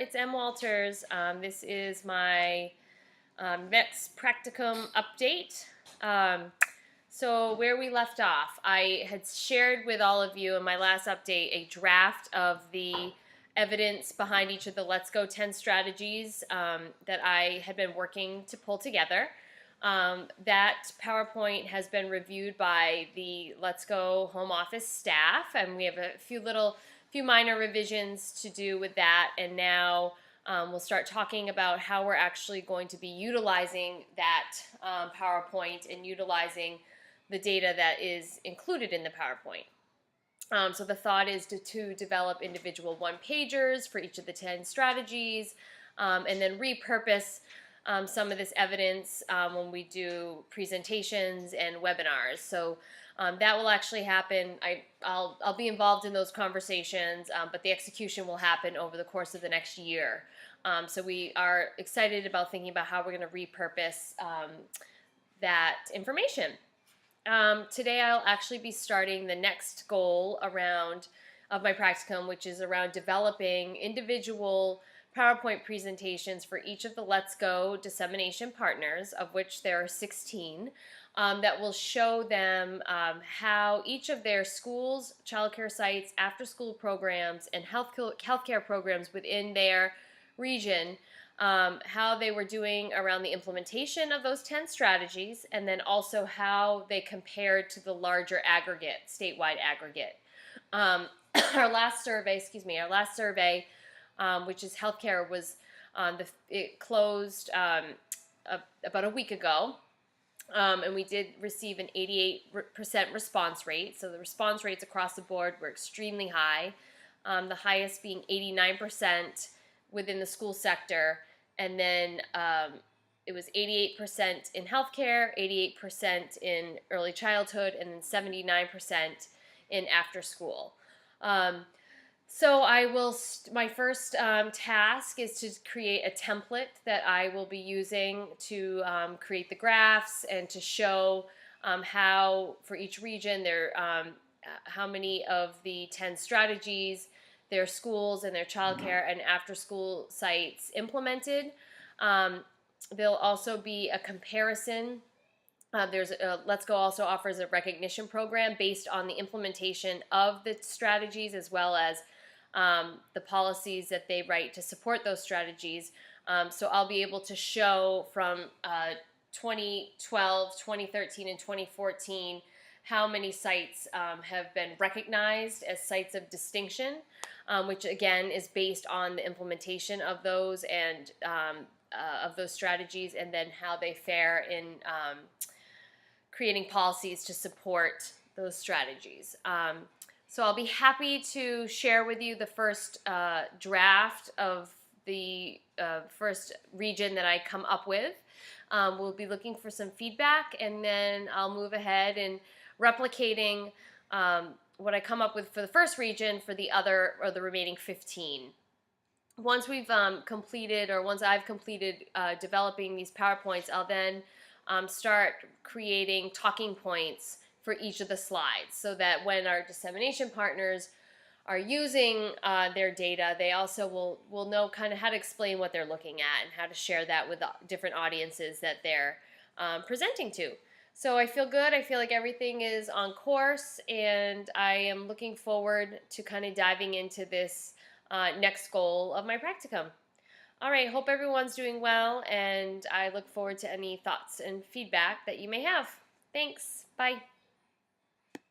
it's Em Walters. This is my Vets Practicum update. So where we left off, I had shared with all of you in my last update a draft of the evidence behind each of the Let's Go 10 strategies that I had been working to pull together. That PowerPoint has been reviewed by the Let's Go home office staff, and we have a few minor revisions to do with that, and now we'll start talking about how we're actually going to be utilizing that PowerPoint and utilizing the data that is included in the PowerPoint. So the thought is to develop individual one-pagers for each of the 10 strategies, and then repurpose some of this evidence when we do presentations and webinars. So that will actually happen. I'll be involved in those conversations, but the execution will happen over the course of the next year. So we are excited about thinking about how we're going to repurpose that information. Today I'll actually be starting the next goal of my practicum, which is around developing individual PowerPoint presentations for each of the Let's Go dissemination partners, of which there are 16, that will show them how each of their schools, childcare sites, after-school programs, and healthcare programs within their region, how they were doing around the implementation of those 10 strategies, and then also how they compared to the larger aggregate, statewide aggregate. Our last survey, which is healthcare, was it closed about a week ago, and we did receive an 88% response rate. So the response rates across the board were extremely high, the highest being 89% within the school sector, and then it was 88% in healthcare, 88% in early childhood, and then 79% in after school. So my first task is to create a template that I will be using to create the graphs and to show how, for each region, how many of the 10 strategies their schools and their childcare and after-school sites implemented. There'll also be a comparison. Let's Go also offers a recognition program based on the implementation of the strategies, as well as the policies that they write to support those strategies. So I'll be able to show from 2012, 2013, and 2014 how many sites have been recognized as sites of distinction, which again is based on the implementation of those and of those strategies, and then how they fare in creating policies to support those strategies. So I'll be happy to share with you the first draft of the first region that I come up with. We'll be looking for some feedback, and then I'll move ahead and replicating what I come up with for the first region for the other or the remaining 15. Once we've once I've completed developing these PowerPoints, I'll then start creating talking points for each of the slides, so that when our dissemination partners are using their data, they also will know kind of how to explain what they're looking at and how to share that with the different audiences that they're presenting to. So I feel good. I feel like everything is on course, and I am looking forward to kind of diving into this next goal of my practicum. All right, hope everyone's doing well, and I look forward to any thoughts and feedback that you may have. Thanks. Bye.